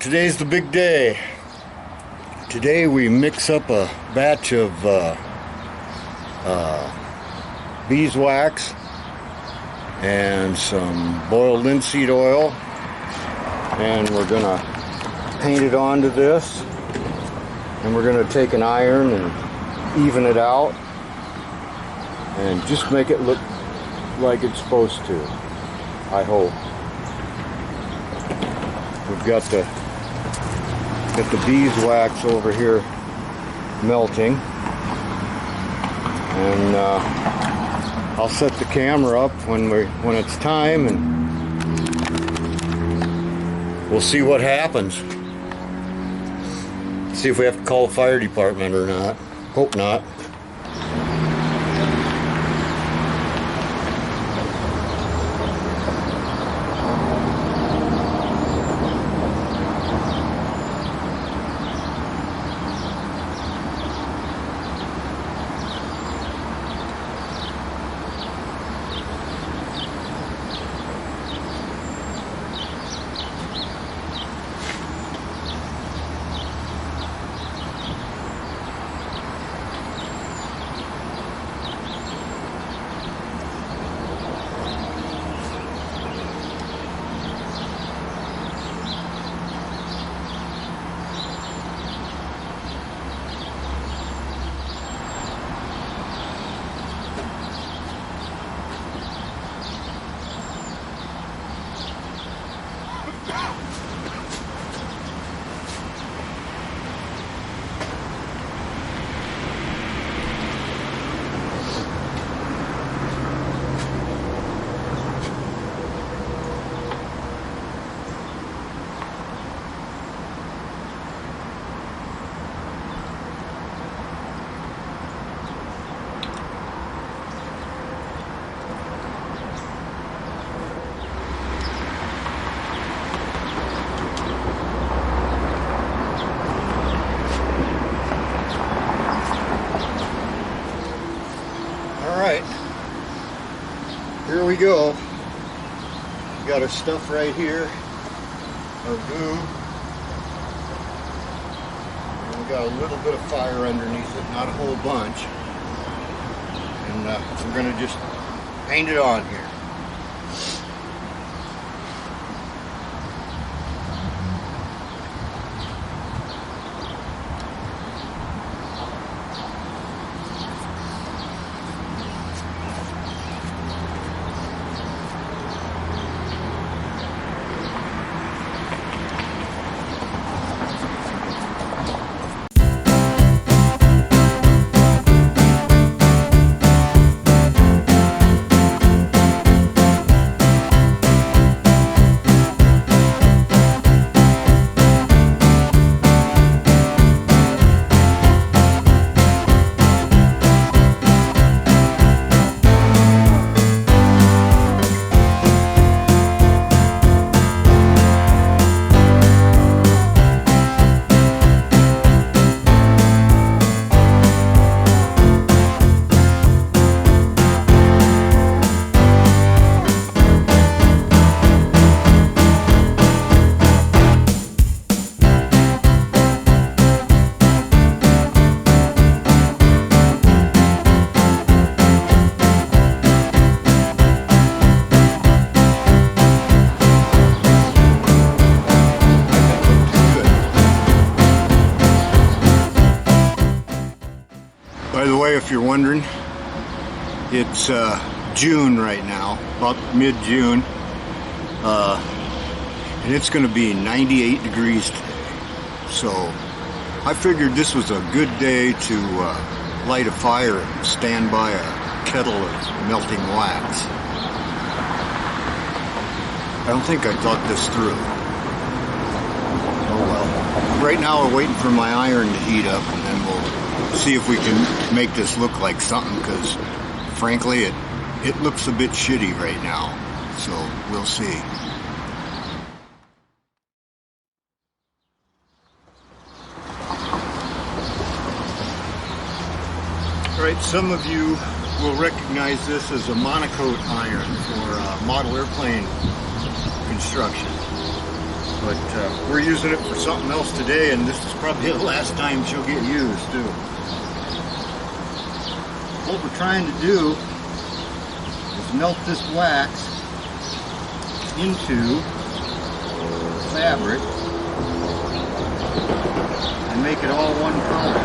Today's the big day. Today we mix up a batch of beeswax and some boiled linseed oil, and we're gonna paint it onto this, and we're gonna take an iron and even it out and just make it look like it's supposed to, I hope. We've got the beeswax over here melting, and I'll set the camera up when it's time, and we'll see what happens. See if we have to call the fire department or not. Hope not. Here we go. We got our stuff right here, our glue, and we got a little bit of fire underneath it, not a whole bunch, and we're going to just paint it on here. By the way, if you're wondering, it's June right now, about mid-June, and it's going to be 98 degrees today. So I figured this was a good day to light a fire and stand by a kettle of melting wax. I don't think I thought this through. Oh well. Right now we're waiting for my iron to heat up, and then we'll see if we can make this look like something, because frankly it looks a bit shitty right now, so we'll see. Alright, some of you will recognize this as a monocoat iron for model airplane construction. But we're using it for something else today, and this is probably the last time she'll get used too. What we're trying to do is melt this wax into fabric and make it all one color.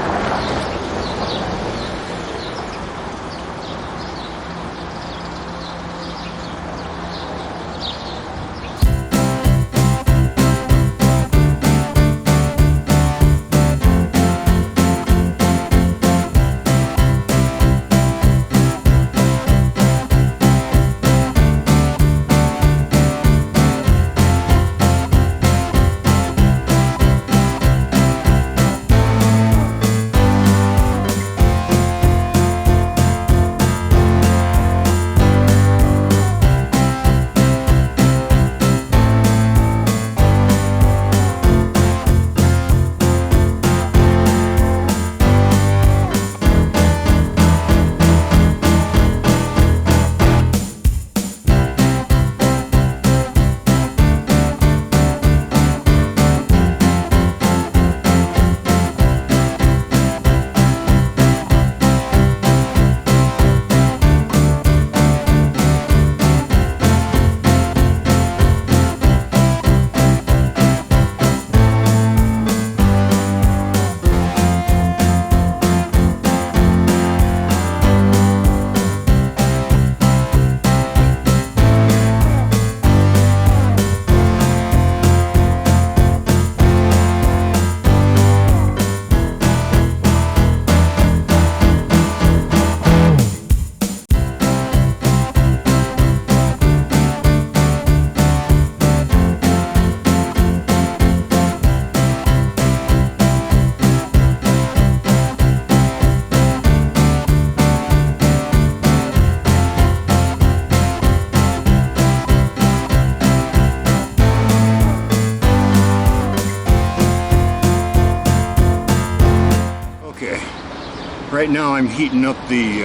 Right now I'm heating up the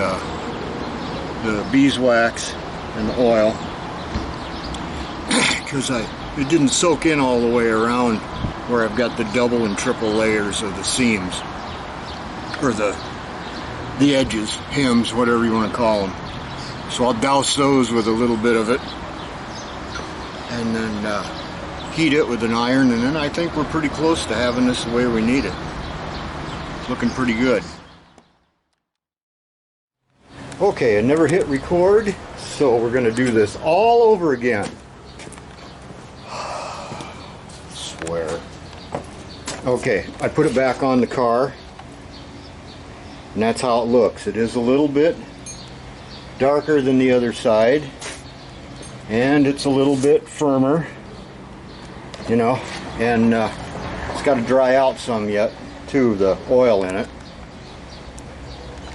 beeswax and the oil because it didn't soak in all the way around where I've got the double and triple layers of the seams, or the edges, hems, whatever you want to call them. So I'll douse those with a little bit of it and then heat it with an iron, and then I think we're pretty close to having this the way we need it. It's looking pretty good. Okay, I never hit record, so we're going to do this all over again. Swear. Okay, I put it back on the car, and that's how it looks. It is a little bit darker than the other side, and it's a little bit firmer, you know, and it's got to dry out some yet, too, the oil in it.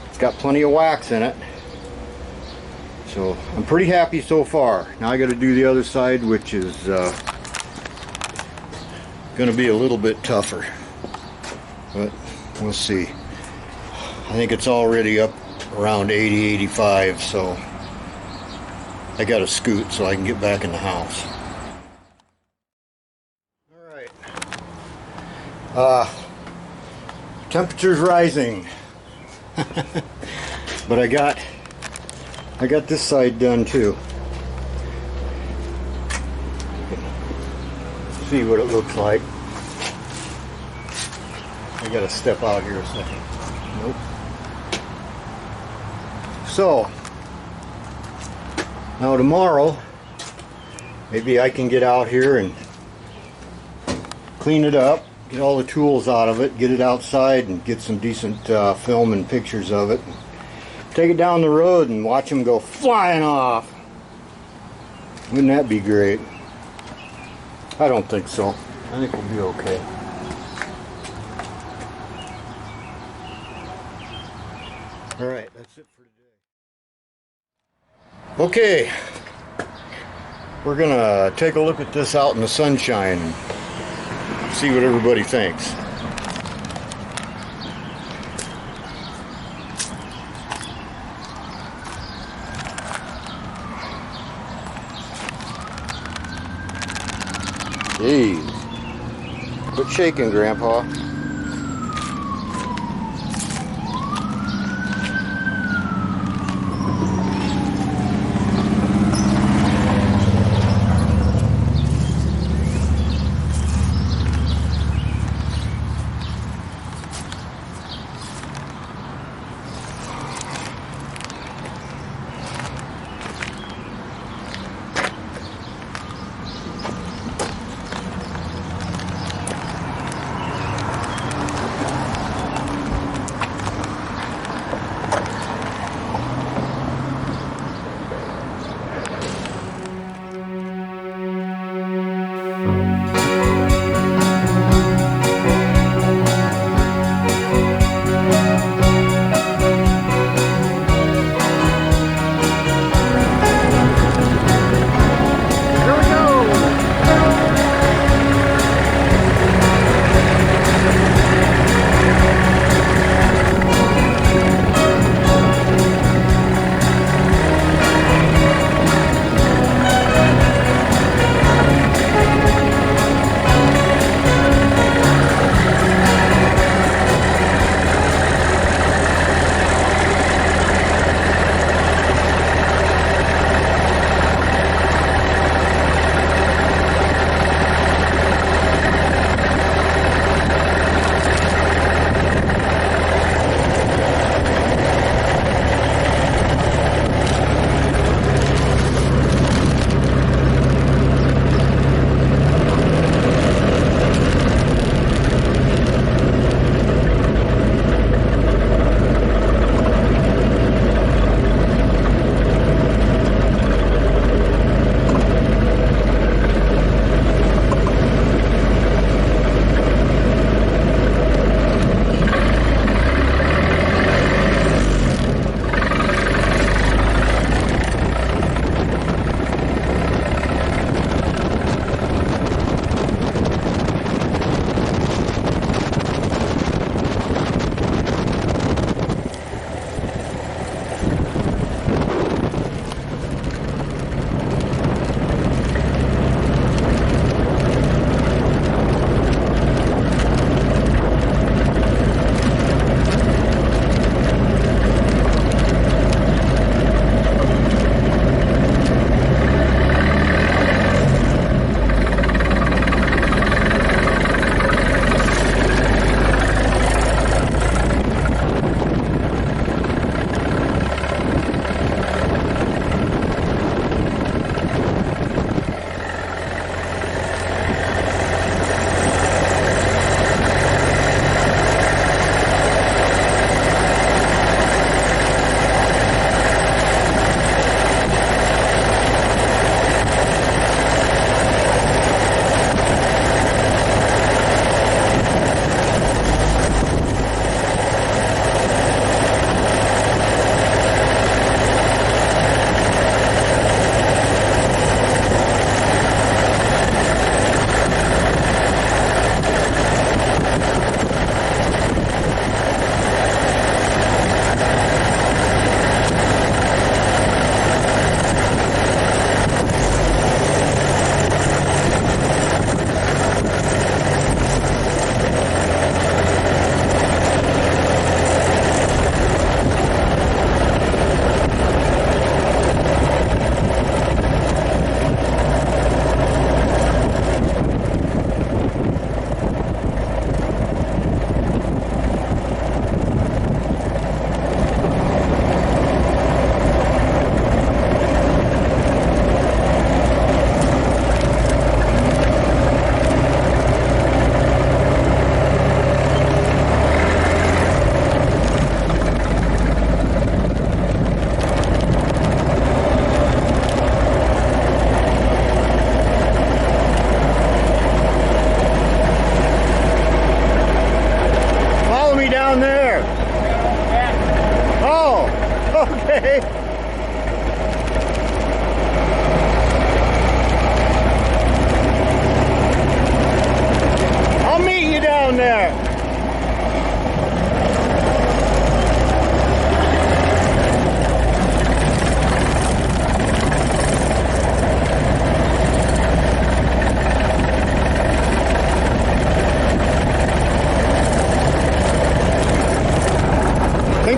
It's got plenty of wax in it. So I'm pretty happy so far. Now I got to do the other side, which is going to be a little bit tougher, but we'll see. I think it's already up around 80-85, so I got to scoot so I can get back in the house. All right. Temperature's rising, but I got this side done too. See what it looks like. I gotta step out here a second. Nope. So now tomorrow maybe I can get out here and clean it up, get all the tools out of it, get it outside and get some decent film and pictures of it. Take it down the road and watch them go flying off. Wouldn't that be great? I don't think so. I think we'll be okay. Alright, that's it for today. Okay. We're gonna take a look at this out in the sunshine and see what everybody thinks. Jeez. Quit shaking, Grandpa.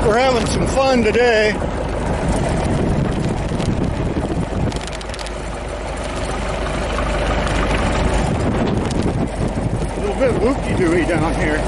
think we're having some fun today. A little bit whoopty-dooey down here.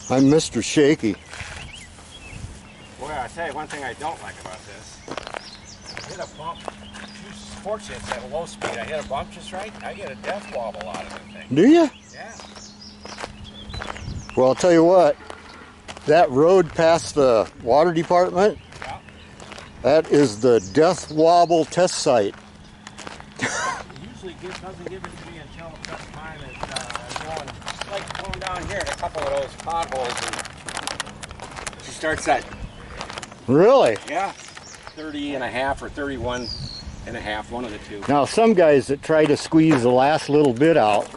I'm Mr. Shaky. Boy, I tell you one thing I don't like about this. I hit a bump. Fortunately, it's at low speed. I hit a bump just right. I get a death wobble out of the thing. Do you? Yeah. Well, I'll tell you what. That road past the water department, Yeah. that is the death wobble test site. It usually doesn't give it to me until the best time is going, like going down here in a couple of those potholes. And she starts at, Really? yeah, 30 and a half or 31 and a half, one of the two. Now, some guys that try to squeeze the last little bit out,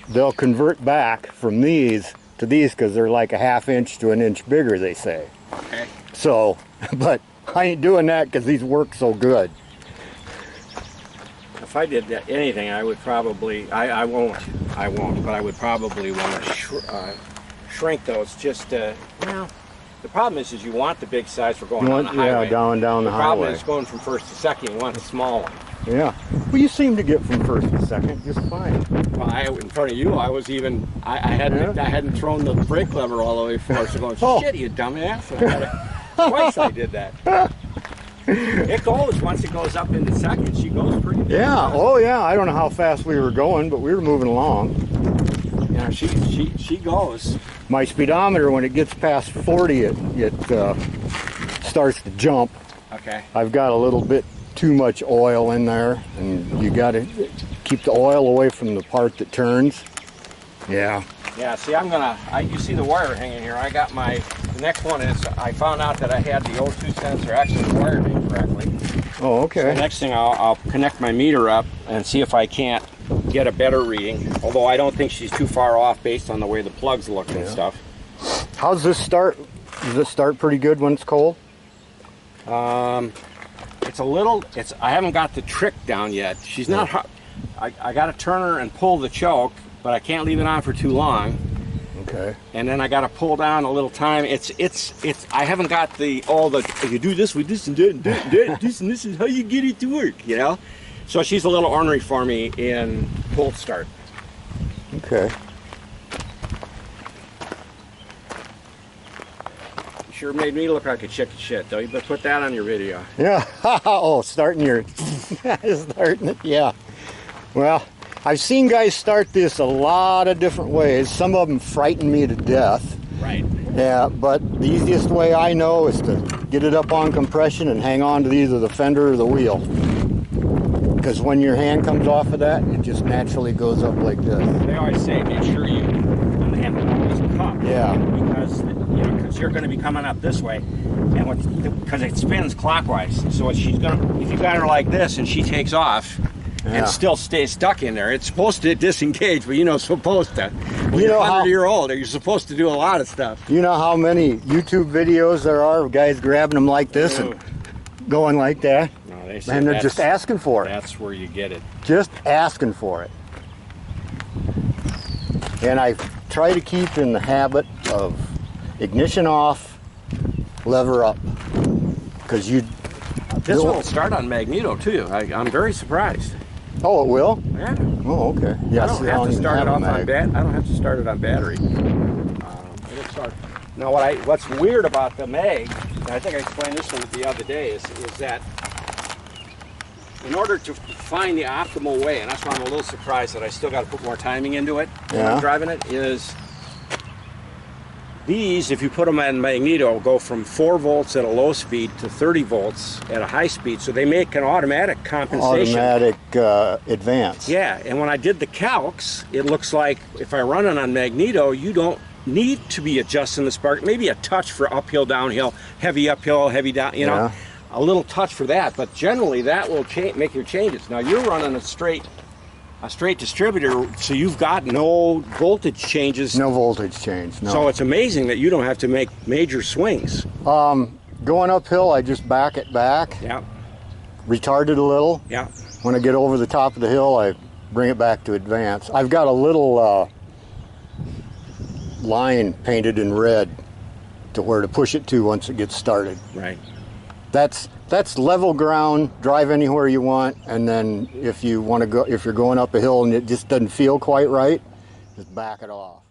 they'll convert back from these to these because they're like a ½ inch to an inch bigger, they say. Okay. So, but I ain't doing that because these work so good. If I did anything, I would probably, I won't, but I would probably want to shrink those just to, well, the problem is you want the big size for going on the highway. Yeah, down the highway. The problem is going from first to second, you want the small one. Yeah. Well, you seem to get from first to second just fine. Well, in front of you, I was even, I hadn't thrown the brake lever all the way forward, so going, shit, you dumbass. Twice I did that. It goes, once it goes up into second, she goes pretty good. Yeah, oh yeah, I don't know how fast we were going, but we were moving along. Yeah, she goes. My speedometer, when it gets past 40, it starts to jump. Okay. I've got a little bit too much oil in there, and you got to keep the oil away from the part that turns. Yeah. Yeah, see, you see the wire hanging here. I got the next one is, I found out that I had the O2 sensor actually wired incorrectly. Oh, okay. So the next thing, I'll connect my meter up and see if I can't get a better reading. Although I don't think she's too far off based on the way the plugs look and stuff. How's this start? Does this start pretty good when it's cold? It's a little, I haven't got the trick down yet. She's not hot. I got to turn her and pull the choke, but I can't leave it on for too long. Okay. And then I got to pull down a little time. It's. I haven't got all the. You do this with this and that, and that, and that, this and this is how you get it to work. You know. So she's a little ornery for me in cold start. Okay. Sure made me look like a chicken shit, though. You better put that on your video. Yeah. Oh, starting it. Yeah. Well, I've seen guys start this a lot of different ways. Some of them frighten me to death. Right. Yeah, but the easiest way I know is to get it up on compression and hang on to either the fender or the wheel. Because when your hand comes off of that, it just naturally goes up like this. They always say make sure you on the handle always cup. Yeah. Because you're going to be coming up this way, and because it spins clockwise. So if you got her like this and she takes off. Yeah. And still stay stuck in there. It's supposed to disengage, but supposed to. When You you're know 100-year-old, you're supposed to do a lot of stuff. You know how many YouTube videos there are of guys grabbing them like this and going like that? No, they say And they're just asking for it. That's where you get it. Just asking for it. And I try to keep in the habit of ignition off, lever up. Because This one will start on magneto too. I'm very surprised. Oh, it will? Yeah. Oh, okay. Yes, I don't have to start it off on I don't have to start it on battery. It'll start. Now, what's weird about the mag, and I think I explained this one the other day, is that in order to find the optimal way, and that's why I'm a little surprised that I still got to put more timing into it when I'm driving it, is these, if you put them on magneto, go from 4 volts at a low speed to 30 volts at a high speed, so they make an automatic compensation. Automatic advance. Yeah, and when I did the calcs, it looks like if I run it on magneto, you don't need to be adjusting the spark, maybe a touch for uphill, downhill, heavy uphill, heavy down, a little touch for that, but generally that will make your changes. Now you're running a straight distributor, so you've got no voltage changes. No voltage change, no. So it's amazing that you don't have to make major swings. Going uphill, I just back it back. Yeah. Retard it a little. Yeah. When I get over the top of the hill, I bring it back to advance. I've got a little line painted in red to where to push it to once it gets started. Right. That's level ground, drive anywhere you want, and then if you're going up a hill and it just doesn't feel quite right, just back it off.